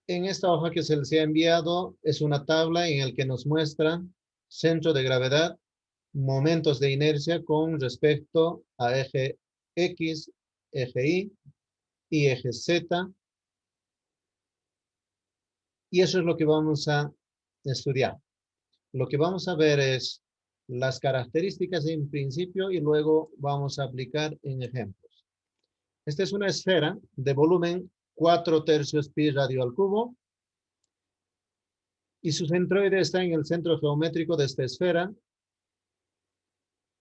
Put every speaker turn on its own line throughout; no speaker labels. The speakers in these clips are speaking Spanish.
En esta hoja que se les ha enviado es una tabla en la que nos muestra centro de gravedad, momentos de inercia con respecto a eje X, eje y eje Z. Y eso es lo que vamos a estudiar. Lo que vamos a ver es las características en principio y luego vamos a aplicar en ejemplos. Esta es una esfera de volumen 4/3 pi radio al cubo y su centroide está en el centro geométrico de esta esfera.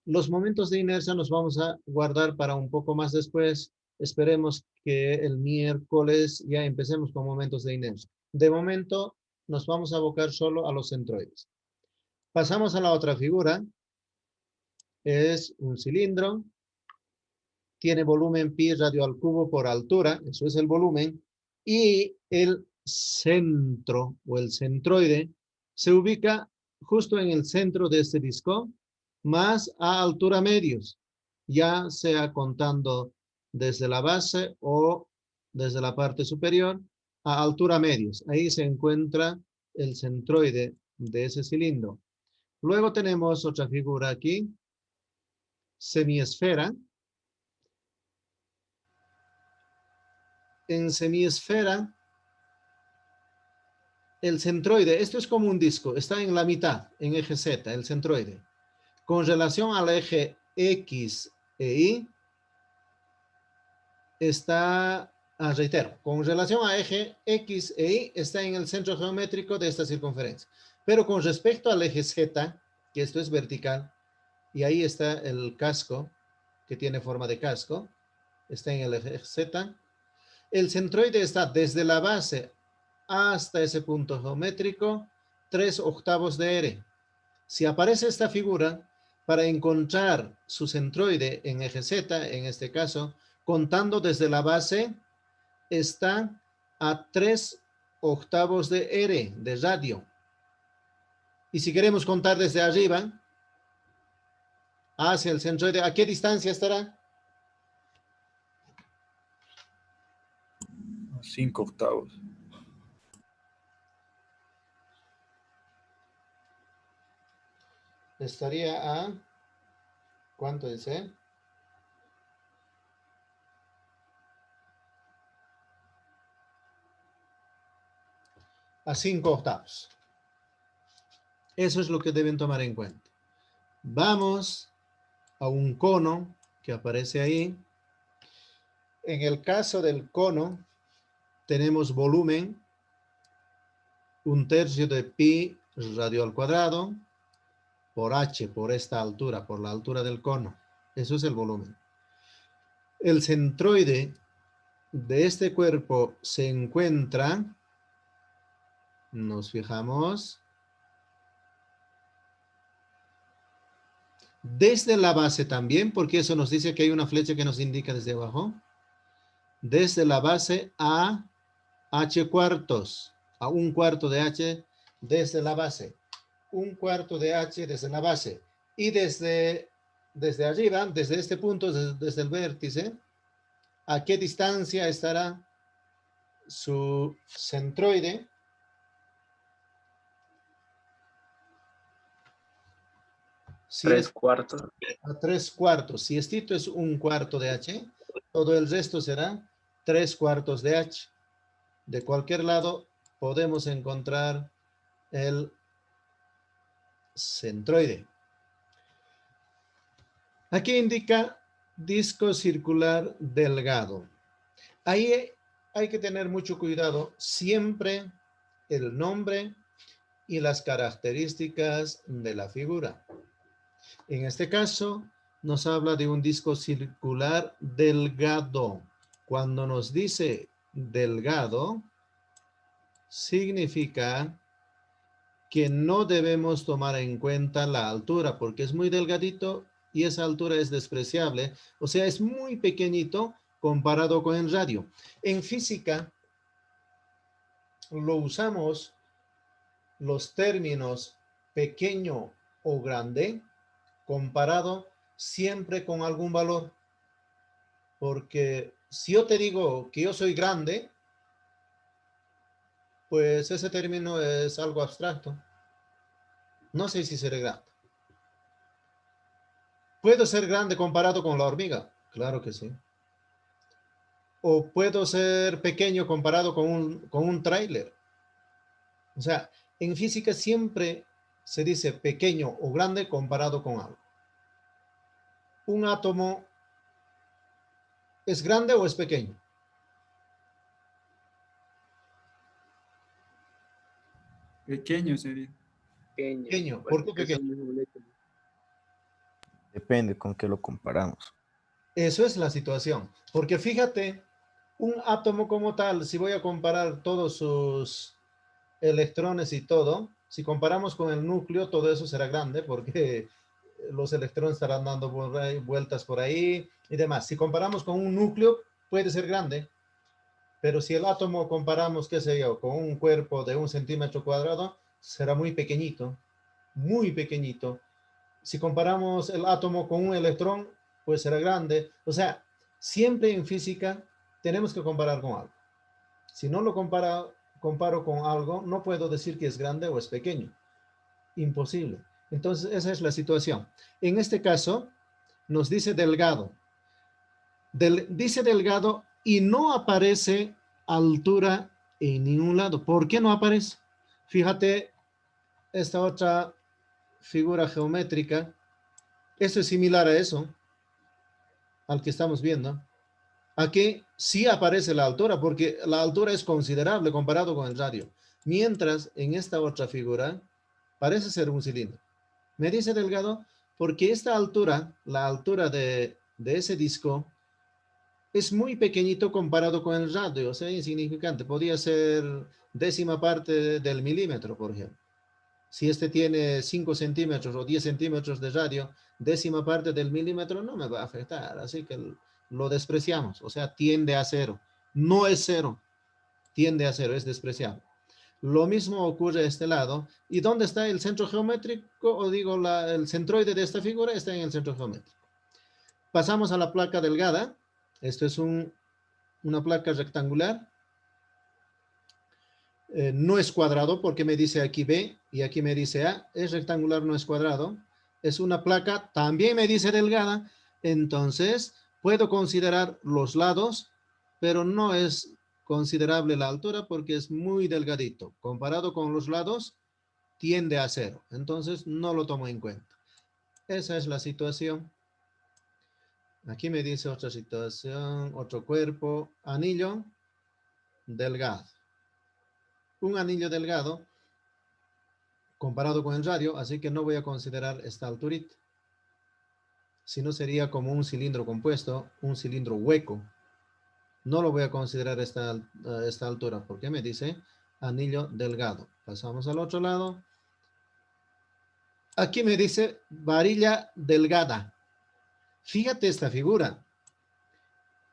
Los momentos de inercia los vamos a guardar para un poco más después. Esperemos que el miércoles ya empecemos con momentos de inercia. De momento nos vamos a abocar solo a los centroides. Pasamos a la otra figura. Es un cilindro. Tiene volumen pi radio al cubo por altura. Eso es el volumen. Y el centro o el centroide se ubica justo en el centro de este disco, más a altura medios, ya sea contando desde la base o desde la parte superior a altura medios. Ahí se encuentra el centroide de ese cilindro. Luego tenemos otra figura aquí, semiesfera. En semiesfera, el centroide, esto es como un disco, está en la mitad, en eje Z, el centroide. Con relación al eje X e Y, está, reitero, con relación a eje X e Y, está en el centro geométrico de esta circunferencia. Pero con respecto al eje Z, que esto es vertical, y ahí está el casco, que tiene forma de casco, está en el eje Z, el centroide está desde la base hasta ese punto geométrico, 3/8 de R. Si aparece esta figura, para encontrar su centroide en eje Z, en este caso, contando desde la base, está a 3/8 de R, de radio. Y si queremos contar desde arriba, hacia el centroide, ¿a qué distancia estará?
5/8.
Estaría a, ¿cuánto dice? A 5/8. Eso es lo que deben tomar en cuenta. Vamos a un cono que aparece ahí. En el caso del cono, tenemos volumen 1/3 de pi radio al cuadrado por h, por esta altura, por la altura del cono. Eso es el volumen. El centroide de este cuerpo se encuentra, nos fijamos, desde la base también, porque eso nos dice que hay una flecha que nos indica desde abajo. Desde la base a h cuartos, a 1/4 de h desde la base. 1/4 de h desde la base. Y desde arriba, desde este punto, desde el vértice, ¿a qué distancia estará su centroide? Si
3/4.
a 3/4. Si esto es 1/4 de h, todo el resto será 3/4 de h. De cualquier lado podemos encontrar el centroide. Aquí indica disco circular delgado. Ahí hay que tener mucho cuidado. Siempre el nombre y las características de la figura. En este caso, nos habla de un disco circular delgado. Cuando nos dice delgado, significa que no debemos tomar en cuenta la altura, porque es muy delgadito y esa altura es despreciable. O sea, es muy pequeñito comparado con el radio. En física, lo usamos los términos pequeño o grande comparado siempre con algún valor. Porque si yo te digo que yo soy grande, Pues ese término es algo abstracto. No sé si será grande. ¿Puedo ser grande comparado con la hormiga? Claro que sí. ¿O puedo ser pequeño comparado con un tráiler? O sea, en física siempre se dice pequeño o grande comparado con algo. ¿Un átomo es grande o es pequeño?
Pequeño sería.
Pequeño,
Pequeño. ¿Por qué
porque
pequeño?
son muy moléculas.
Depende con qué lo comparamos.
Eso es la situación. Porque fíjate, un átomo como tal, si voy a comparar todos sus electrones y todo, si comparamos con el núcleo, todo eso será grande porque los electrones estarán dando vueltas por ahí y demás. Si comparamos con un núcleo, puede ser grande, pero si el átomo comparamos, qué sé yo, con un cuerpo de 1 centímetro cuadrado, será muy pequeñito, muy pequeñito. Si comparamos el átomo con un electrón, pues será grande. O sea, siempre en física tenemos que comparar con algo. Si no lo comparo con algo, no puedo decir que es grande o es pequeño. Imposible. Entonces, esa es la situación. En este caso, nos dice delgado. Dice delgado y no aparece altura en ningún lado. ¿Por qué no aparece? Fíjate esta otra figura geométrica. Esto es similar a eso, al que estamos viendo. Aquí sí aparece la altura, porque la altura es considerable comparado con el radio. Mientras en esta otra figura parece ser un cilindro. Me dice Delgado, porque esta altura, la altura de ese disco, es muy pequeñito comparado con el radio, o sea, insignificante. Podría ser décima parte del milímetro, por ejemplo. Si este tiene 5 centímetros o 10 centímetros de radio, décima parte del milímetro no me va a afectar, así que lo despreciamos, o sea, tiende a cero. No es cero, tiende a cero, es despreciable. Lo mismo ocurre a este lado. ¿Y dónde está el centro geométrico? O digo, el centroide de esta figura está en el centro geométrico. Pasamos a la placa delgada. Esto es una placa rectangular. No es cuadrado porque me dice aquí B y aquí me dice A. Es rectangular, no es cuadrado. Es una placa, también me dice delgada. Entonces, puedo considerar los lados, pero no es considerable la altura porque es muy delgadito. Comparado con los lados, tiende a cero. Entonces, no lo tomo en cuenta. Esa es la situación. Aquí me dice otra situación, otro cuerpo, anillo delgado. Un anillo delgado comparado con el radio, así que no voy a considerar esta alturita. Si no sería como un cilindro compuesto, un cilindro hueco. No lo voy a considerar esta altura porque me dice anillo delgado. Pasamos al otro lado. Aquí me dice varilla delgada. Fíjate esta figura.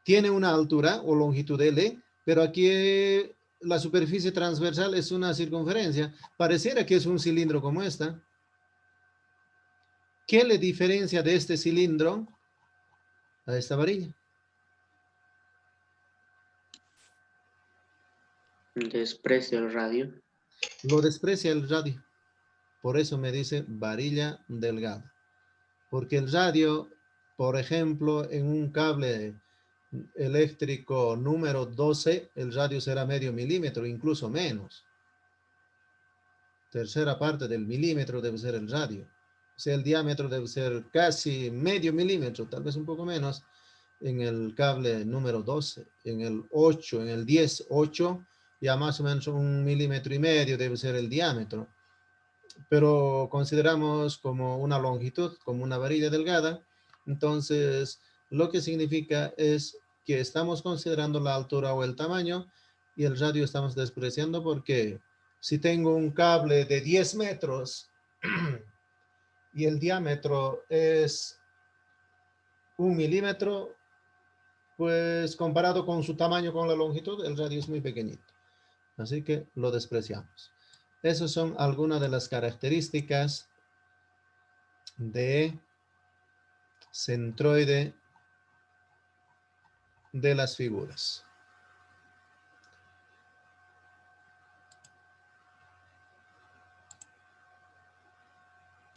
Tiene una altura o longitud L, pero aquí la superficie transversal es una circunferencia. Pareciera que es un cilindro como esta. ¿Qué le diferencia de este cilindro a esta varilla?
Desprecio el radio.
Lo desprecia el radio. Por eso me dice varilla delgada. Porque el radio, por ejemplo, en un cable eléctrico número 12, el radio será medio milímetro, incluso menos. Tercera parte del milímetro debe ser el radio. O sea, el diámetro debe ser casi medio milímetro, tal vez un poco menos, en el cable número 12. En el 8, en el 10, 8, ya más o menos 1,5 milímetros debe ser el diámetro. Pero consideramos como una longitud, como una varilla delgada. Entonces, lo que significa es que estamos considerando la altura o el tamaño y el radio estamos despreciando porque si tengo un cable de 10 metros y el diámetro es 1 milímetro, pues comparado con su tamaño, con la longitud, el radio es muy pequeñito. Así que lo despreciamos. Esas son algunas de las características de centroide de las figuras.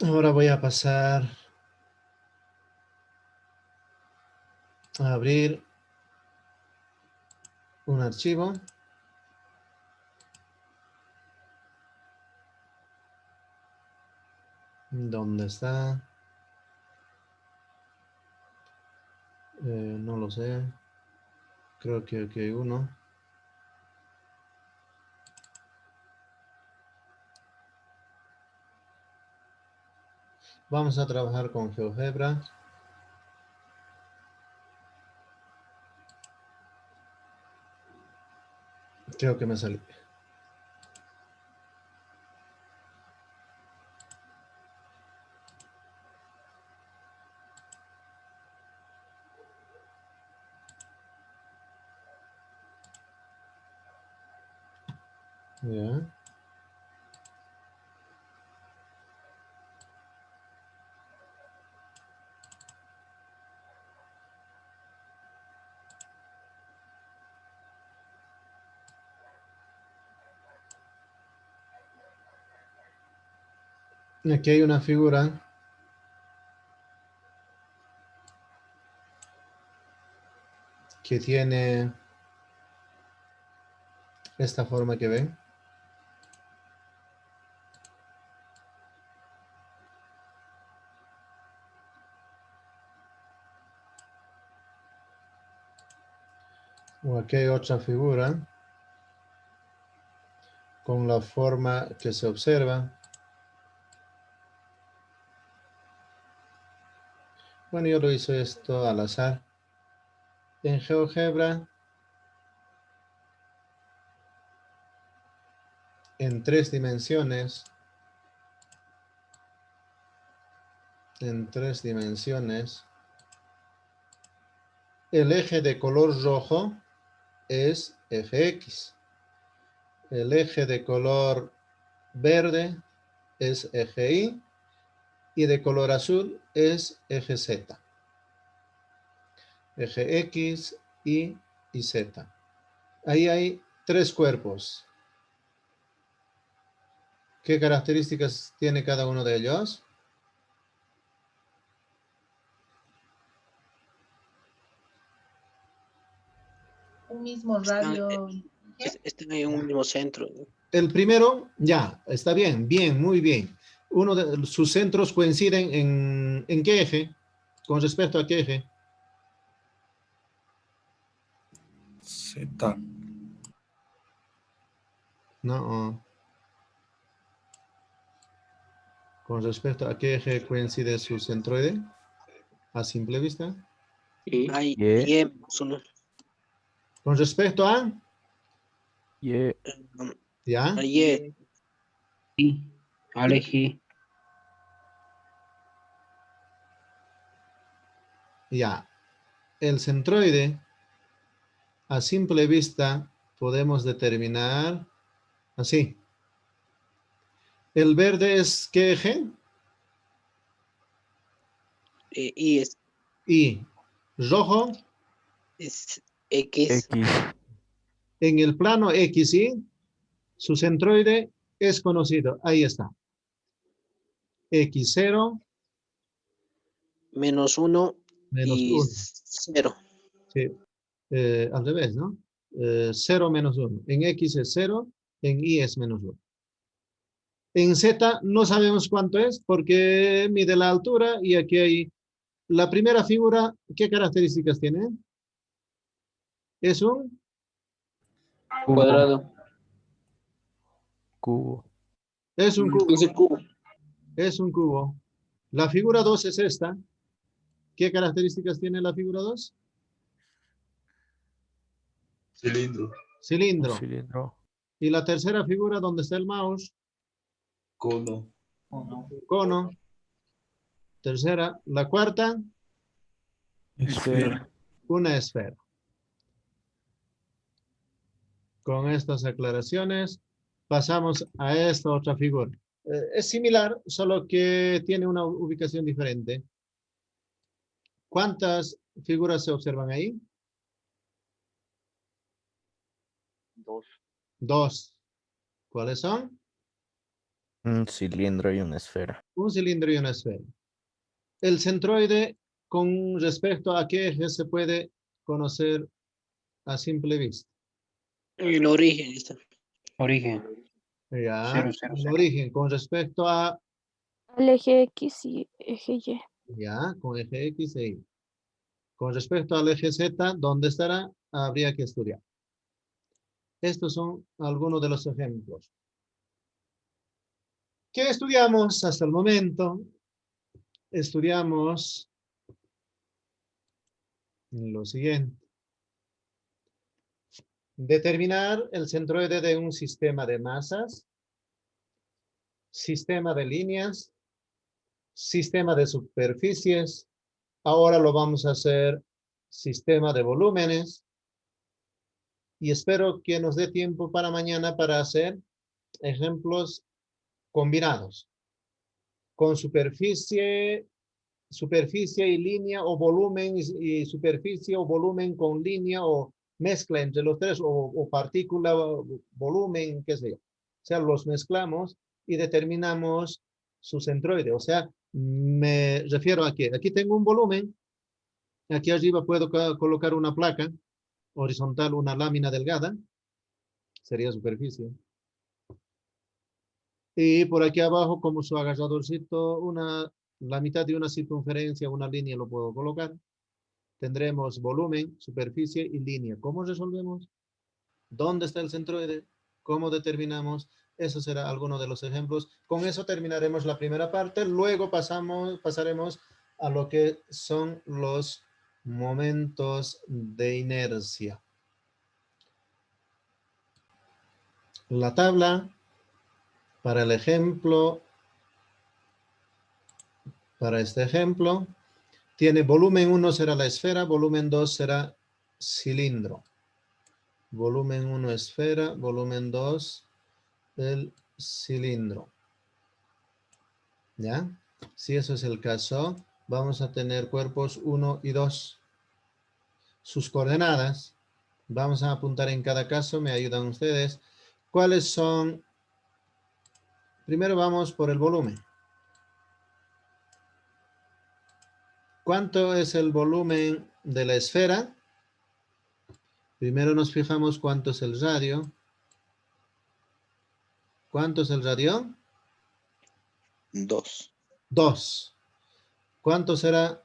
Ahora voy a pasar a abrir un archivo. ¿Dónde está? No lo sé. Creo que aquí hay uno. Vamos a trabajar con GeoGebra. Creo que me salí. Ya. Aquí hay una figura que tiene esta forma que ven. O aquí hay otra figura con la forma que se observa. Bueno, yo lo hice esto al azar. En GeoGebra, en 3 dimensiones, el eje de color rojo es eje X. El eje de color verde es eje Y. Y de color azul es eje Z. Eje X, Y y Z. Ahí hay 3 cuerpos. ¿Qué características tiene cada uno de ellos?
Un mismo
Están,
radio.
están en un mismo centro.
El primero, ya, está bien, muy bien. Uno de sus centros coinciden ¿en qué eje? ¿Con respecto a qué eje?
Z.
No. ¿Con respecto a qué eje coincide su centroide? A simple vista.
Y hay
Y.
uno.
Con respecto a,
Y.
ya,
Hay
Aleji.
ya. El centroide, a simple vista, podemos determinar así. ¿El verde es qué eje?
Y es,
Y. Rojo,
es X.
X.
en el plano X, ¿sí? Su centroide es conocido. Ahí está. X0
Menos 1
menos
y
1.
0.
Sí. Al revés, ¿no? 0 menos 1. En X es 0, en Y es menos 1. En Z no sabemos cuánto es porque mide la altura y aquí hay la primera figura. ¿Qué características tiene? Es un
Cubo.
Cuadrado.
Cubo.
Es un cubo.
Es el cubo.
Es un cubo. La figura 2 es esta. ¿Qué características tiene la figura 2?
Cilindro.
Un
Cilindro.
cilindro.
Y la tercera figura, donde está el mouse,
Cono.
un cono. Tercera. La cuarta,
Esfera.
una esfera. Con estas aclaraciones, pasamos a esta otra figura. Es similar, solo que tiene una ubicación diferente. ¿Cuántas figuras se observan ahí?
2.
2. ¿Cuáles son?
Un cilindro y una esfera.
Un cilindro y una esfera. El centroide, con respecto a qué eje se puede conocer a simple vista.
El origen está. Origen.
Ya,
0, 0,
el
0.
origen, con respecto a,
Al eje X y eje Y.
ya, con eje X e Y. Con respecto al eje Z, ¿dónde estará? Habría que estudiar. Estos son algunos de los ejemplos. ¿Qué estudiamos hasta el momento? Estudiamos lo siguiente. Determinar el centroide de un sistema de masas, sistema de líneas, sistema de superficies. Ahora lo vamos a hacer sistema de volúmenes. Y espero que nos dé tiempo para mañana para hacer ejemplos combinados. Con superficie y línea, o volumen y superficie, o volumen con línea, o mezcla entre los tres, o partícula, volumen, qué sé yo. O sea, los mezclamos y determinamos su centroide. O sea, me refiero a que aquí tengo un volumen, aquí arriba puedo colocar una placa horizontal, una lámina delgada, sería superficie. Y por aquí abajo, como su agarradorcito, la mitad de una circunferencia, una línea lo puedo colocar. Tendremos volumen, superficie y línea. ¿Cómo resolvemos? ¿Dónde está el centroide? ¿Cómo determinamos? Eso será alguno de los ejemplos. Con eso terminaremos la primera parte. Luego pasaremos a lo que son los momentos de inercia. La tabla para el ejemplo, para este ejemplo, tiene volumen 1 será la esfera, volumen 2 será cilindro. Volumen 1 esfera, volumen 2 el cilindro. ¿Ya? Si eso es el caso, vamos a tener cuerpos 1 y 2. Sus coordenadas, vamos a apuntar en cada caso, me ayudan ustedes. ¿Cuáles son? Primero vamos por el volumen. ¿Cuánto es el volumen de la esfera? Primero nos fijamos cuánto es el radio. ¿Cuánto es el radio?
2.
2. ¿Cuánto será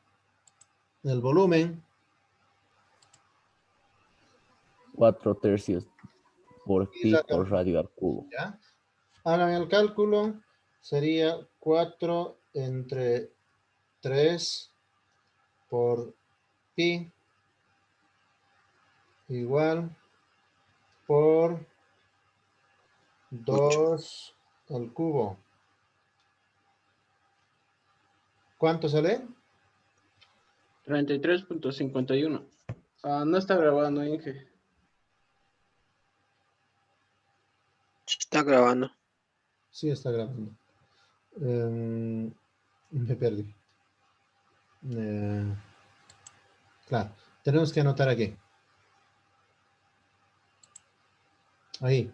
el volumen?
4/3 por
Y
pi
radio
por
al cubo.
radio al cubo.
¿Ya? Hagan el cálculo. Sería 4 entre 3 por pi igual por 2 al cubo. ¿Cuánto sale?
33.51. No está grabando, Inge.
Está grabando.
Sí, está grabando. Me perdí. Claro, tenemos que anotar aquí. Ahí.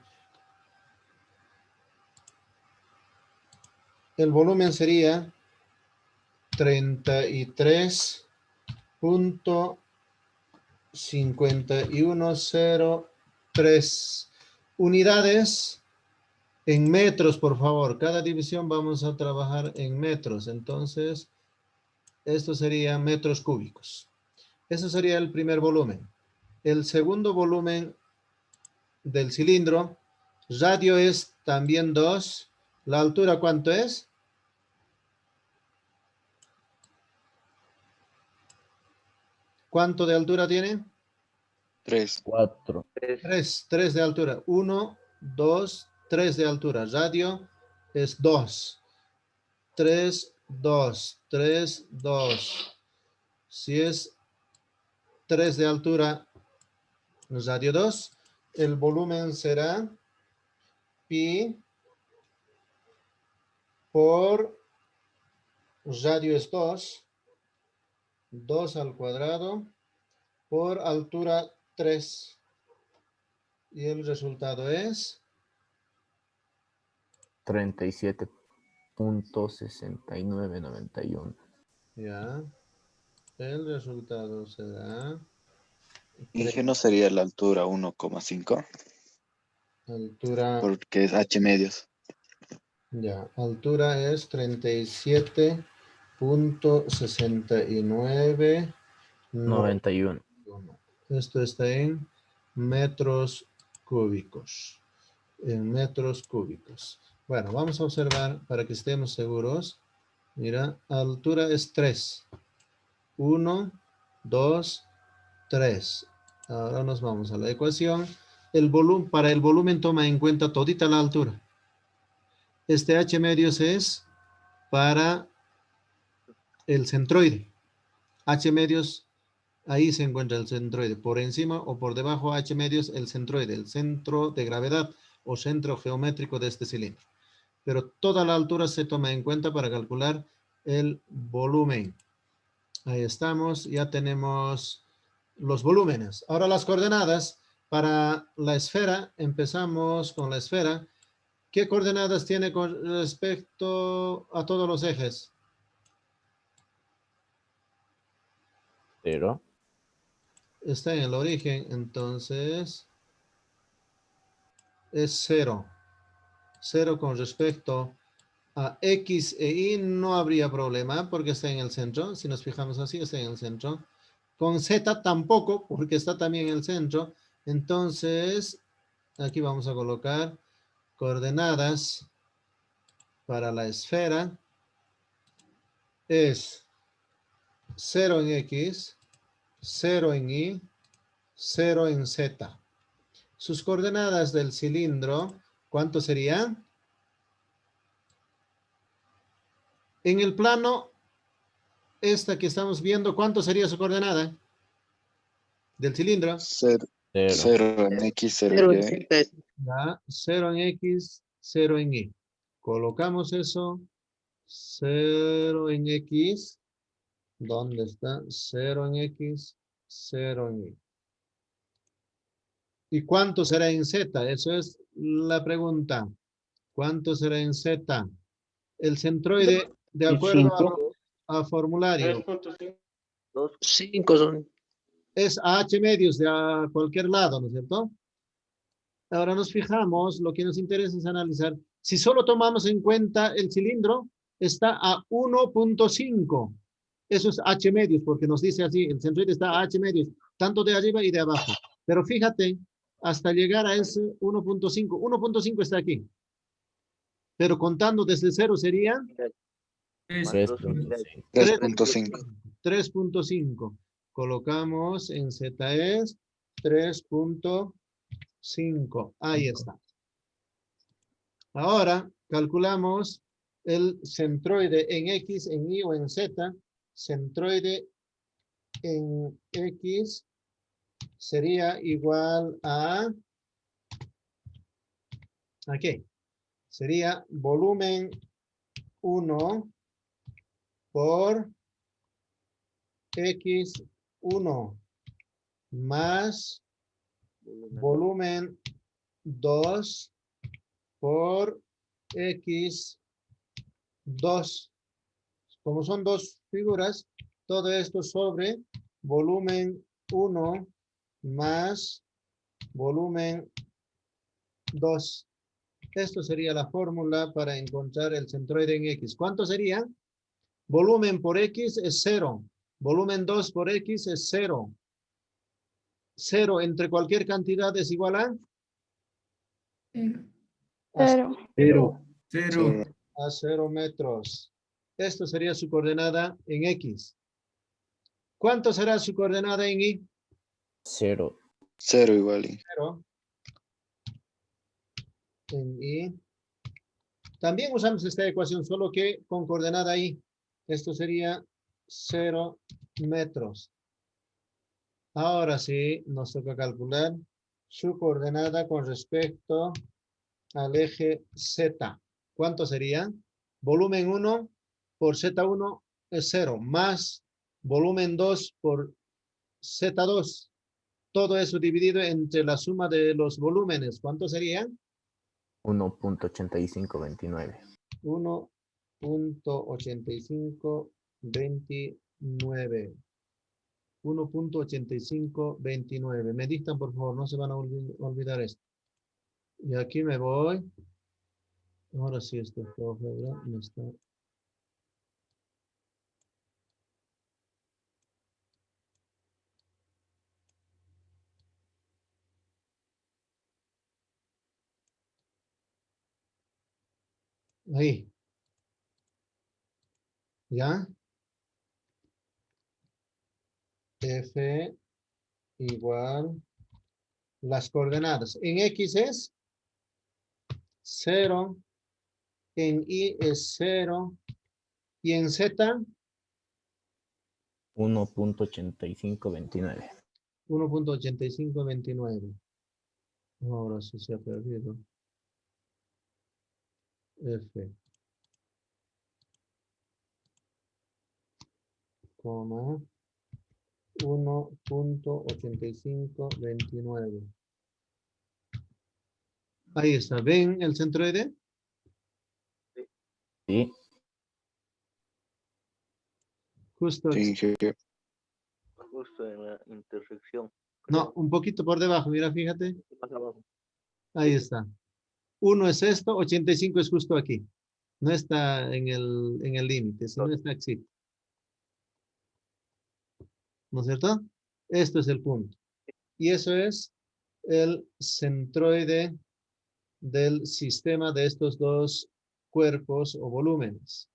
El volumen sería 33.5103 unidades en metros, por favor. Cada división vamos a trabajar en metros. Entonces, esto sería metros cúbicos. Eso sería el primer volumen. El segundo volumen del cilindro, radio es también 2. ¿La altura cuánto es? ¿Cuánto de altura tiene?
3.
4.
3 de altura. 1, 2, 3 de altura. Radio es 2. 3, 2, 3, 2. Si es 3 de altura, radio 2, el volumen será pi por radio es 2. 2 al cuadrado por altura 3. Y el resultado es
37 0.6991.
Ya. El resultado será
Inge no sería la altura 1,5
altura,
porque es H medios.
ya, altura es 37.69.
91.
Esto está en metros cúbicos. En metros cúbicos. Bueno, vamos a observar para que estemos seguros. Mira, altura es 3. 1, 2, 3. Ahora nos vamos a la ecuación. El volumen, para el volumen toma en cuenta todita la altura. Este H medios es para el centroide. H medios, ahí se encuentra el centroide. Por encima o por debajo H medios, el centroide, el centro de gravedad o centro geométrico de este cilindro. Pero toda la altura se toma en cuenta para calcular el volumen. Ahí estamos, ya tenemos los volúmenes. Ahora las coordenadas para la esfera. Empezamos con la esfera. ¿Qué coordenadas tiene con respecto a todos los ejes?
0.
Está en el origen, entonces es 0. 0 con respecto a X e Y no habría problema porque está en el centro. Si nos fijamos así, está en el centro. Con Z tampoco, porque está también en el centro. Entonces, aquí vamos a colocar coordenadas para la esfera. Es 0 en X, 0 en Y, 0 en Z. Sus coordenadas del cilindro, ¿cuánto serían? En el plano, esta que estamos viendo, ¿cuánto sería su coordenada del cilindro?
0
0.
en X, 0
Pero
en Y.
en Z.
Ya, 0 en X, 0 en Y. Colocamos eso. 0 en X. ¿Dónde está? 0 en X, 0 en Y. ¿Y cuánto será en Z? Eso es la pregunta. ¿Cuánto será en Z? El centroide, de acuerdo a formulario,
3.5.
5 son.
es a H medios de a cualquier lado, ¿no es cierto? Ahora nos fijamos, lo que nos interesa es analizar. Si solo tomamos en cuenta el cilindro, está a 1.5. Eso es H medios, porque nos dice así, el centroide está a H medios, tanto de arriba y de abajo. Pero fíjate, hasta llegar a ese 1.5. 1.5 está aquí. Pero contando desde 0 sería
3.5.
3.5.
3.5. Colocamos en Z es 3.5. Ahí está. Ahora calculamos el centroide en X, en Y o en Z. Centroide en X sería igual a... ¿A qué? Sería volumen 1 por X1 más volumen 2 por X2. Como son dos figuras, todo esto sobre volumen 1 más volumen 2. Esto sería la fórmula para encontrar el centroide en X. ¿Cuánto sería? Volumen por X es 0. Volumen 2 por X es 0. 0 entre cualquier cantidad es igual a...
0.
0.
A 0 metros. Esto sería su coordenada en X. ¿Cuánto será su coordenada en Y?
0.
0 igual.
0. En Y. También usamos esta ecuación, solo que con coordenada Y. Esto sería 0 metros. Ahora sí, nos toca calcular su coordenada con respecto al eje Z. ¿Cuánto sería? Volumen 1 por Z1 es 0, más volumen 2 por Z2. Todo eso dividido entre la suma de los volúmenes. ¿Cuánto sería?
1.8529.
1 1.8529. 1.8529. Me dictan, por favor, no se van a olvidar esto. Y aquí me voy. Ahora sí, esto es todo, ¿verdad? No está. Ahí. ¿Ya? F igual las coordenadas. En X es 0. En Y es 0. Y en Z,
1.8529.
1.8529. Ahora sí se ha perdido. F. Coma. 1.8529. Ahí está. ¿Ven el centroide?
Sí.
Justo.
Sí, sí, sí.
Justo en la intersección.
No, un poquito por debajo. Mira, fíjate.
Más abajo.
Ahí está. 1 es esto, 85 es justo aquí. No está en el límite, sino está aquí. ¿No es cierto? Esto es el punto. Y eso es el centroide del sistema de estos dos cuerpos o volúmenes.